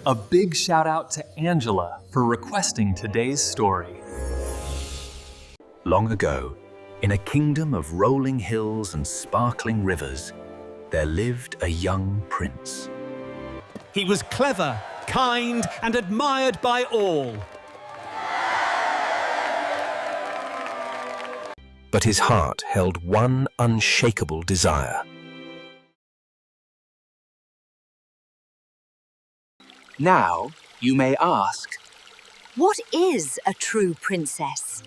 A big shout out to Angela for requesting today's story. Long ago, in a kingdom of rolling hills and sparkling rivers, there lived a young prince. He was clever, kind, and admired by all. But his heart held one unshakable desire. Now, you may ask, What is a true princess?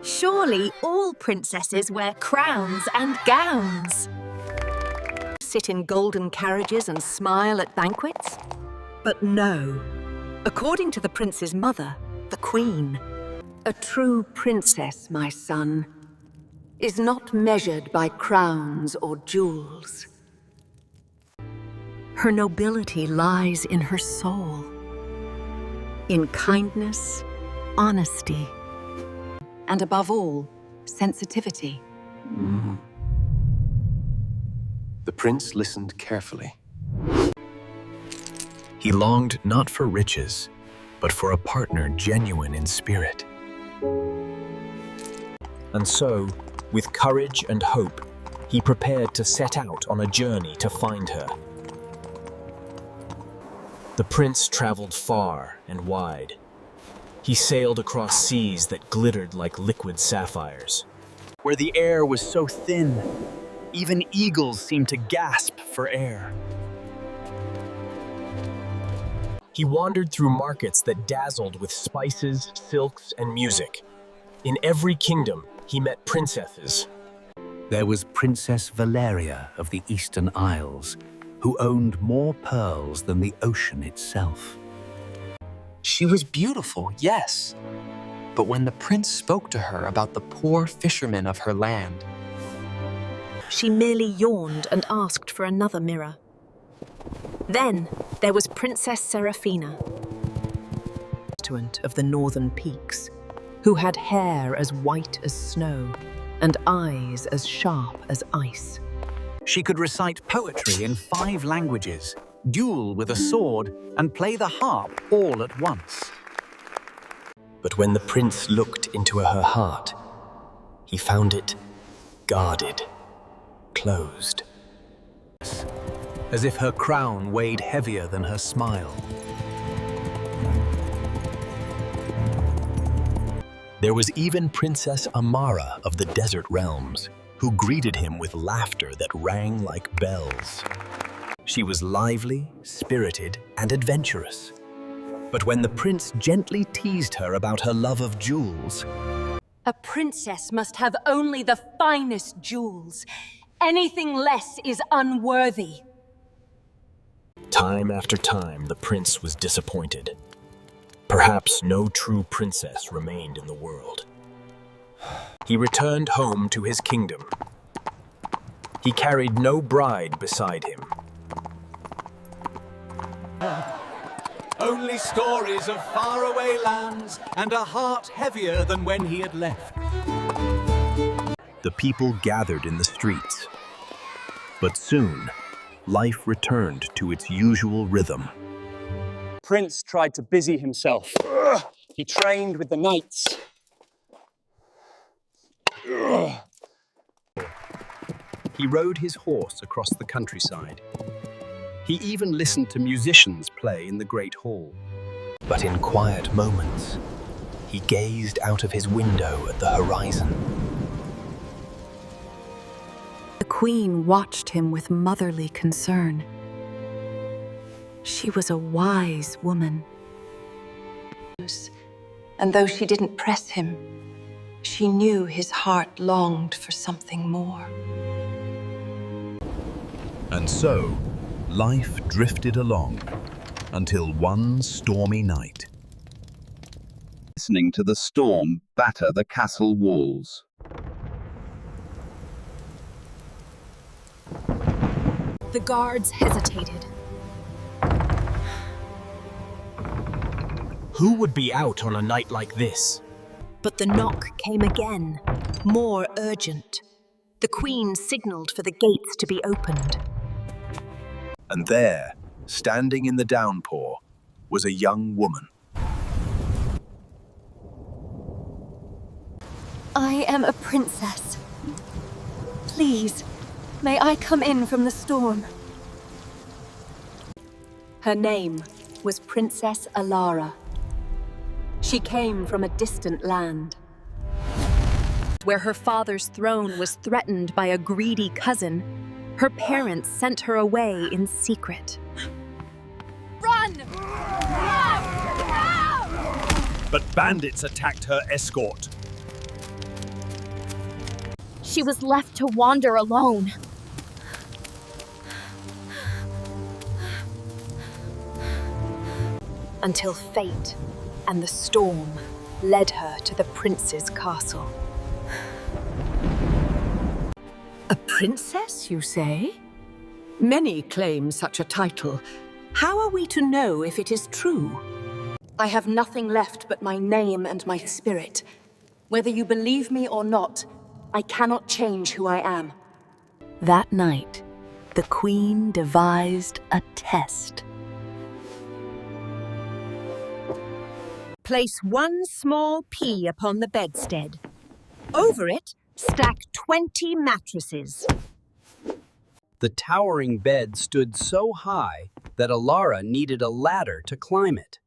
Surely all princesses wear crowns and gowns. Sit in golden carriages and smile at banquets? But no. According to the prince's mother, the queen, a true princess, my son, is not measured by crowns or jewels. Her nobility lies in her soul, in kindness, honesty, and above all, sensitivity. The prince listened carefully. He longed not for riches, but for a partner genuine in spirit. And so, with courage and hope, he prepared to set out on a journey to find her. The prince traveled far and wide. He sailed across seas that glittered like liquid sapphires, where the air was so thin, even eagles seemed to gasp for air. He wandered through markets that dazzled with spices, silks, and music. In every kingdom, he met princesses. There was Princess Valeria of the Eastern Isles, who owned more pearls than the ocean itself. She was beautiful, yes. But when the prince spoke to her about the poor fishermen of her land, She merely yawned and asked for another mirror. Then there was Princess Seraphina, of the northern peaks, who had hair as white as snow and eyes as sharp as ice. She could recite poetry in 5 languages, duel with a sword, and play the harp all at once. But when the prince looked into her heart, he found it guarded, closed. As if her crown weighed heavier than her smile. There was even Princess Amara of the desert realms, who greeted him with laughter that rang like bells. She was lively, spirited, and adventurous. But when the prince gently teased her about her love of jewels, A princess must have only the finest jewels. Anything less is unworthy. time after time the prince was disappointed. Perhaps no true princess remained in the world. He returned home to his kingdom. He carried no bride beside him. Only stories of faraway lands and a heart heavier than when he had left. The people gathered in the streets. But soon, life returned to its usual rhythm. Prince tried to busy himself. He trained with the knights. He rode his horse across the countryside. He even listened to musicians play in the great hall. But in quiet moments, he gazed out of his window at the horizon. The queen watched him with motherly concern. She was a wise woman. And though she didn't press him, she knew his heart longed for something more. And so, life drifted along until one stormy night. Listening to the storm batter the castle walls. The guards hesitated. Who would be out on a night like this? But the knock came again, more urgent. The queen signalled for the gates to be opened. And there, standing in the downpour, was a young woman. I am a princess. Please, may I come in from the storm? Her name was Princess Alara. She came from a distant land, where her father's throne was threatened by a greedy cousin. Her parents sent her away in secret. Run! But bandits attacked her escort. She was left to wander alone. Until fate and the storm led her to the prince's castle. A princess, you say? Many claim such a title. How are we to know if it is true? I have nothing left but my name and my spirit. Whether you believe me or not, I cannot change who I am. That night, the queen devised a test. Place one small pea upon the bedstead. Over it, stack 20 mattresses. The towering bed stood so high that Alara needed a ladder to climb it.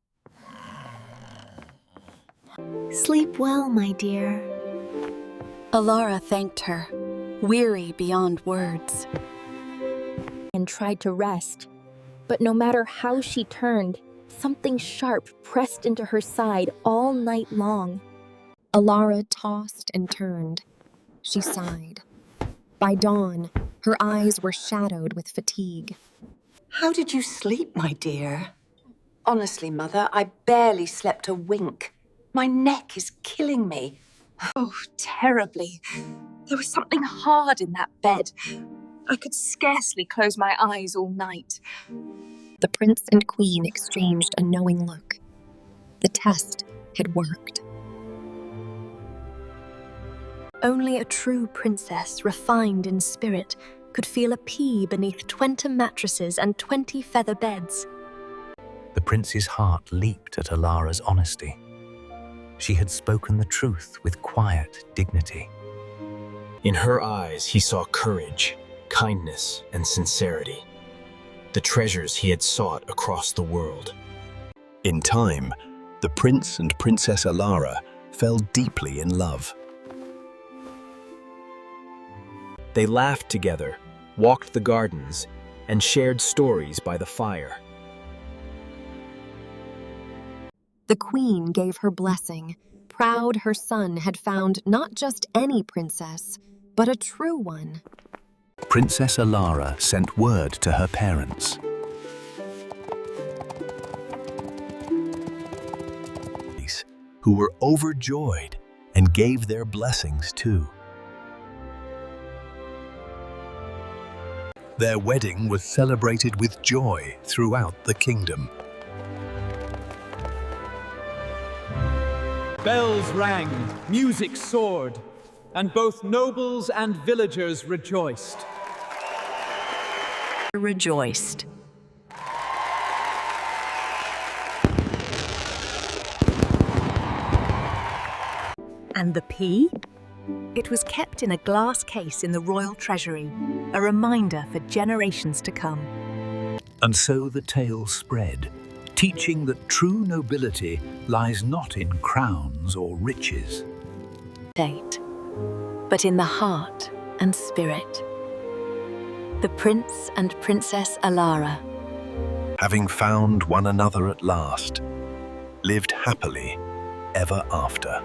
Sleep well, my dear. Alara thanked her, weary beyond words. And tried to rest, but no matter how she turned, something sharp pressed into her side all night long. Alara tossed and turned. She sighed. By dawn, her eyes were shadowed with fatigue. How did you sleep, my dear? Honestly, Mother, I barely slept a wink. My neck is killing me. Oh, terribly. There was something hard in that bed. I could scarcely close my eyes all night. The prince and queen exchanged a knowing look. The test had worked. Only a true princess, refined in spirit, could feel a pea beneath 20 mattresses and 20 feather beds. The prince's heart leaped at Alara's honesty. She had spoken the truth with quiet dignity. In her eyes, he saw courage, kindness, and sincerity. The treasures he had sought across the world. In time, the prince and Princess Alara fell deeply in love. They laughed together, walked the gardens, and shared stories by the fire. The queen gave her blessing, proud her son had found not just any princess, but a true one. Princess Alara sent word to her parents. Who were overjoyed and gave their blessings too. Their wedding was celebrated with joy throughout the kingdom. Bells rang, music soared, and both nobles and villagers rejoiced. Rejoiced. And the pea? It was kept in a glass case in the royal treasury, a reminder for generations to come. And so the tale spread, teaching that true nobility lies not in crowns or riches, but in the heart and spirit. The Prince and Princess Alara, having found one another at last, lived happily ever after.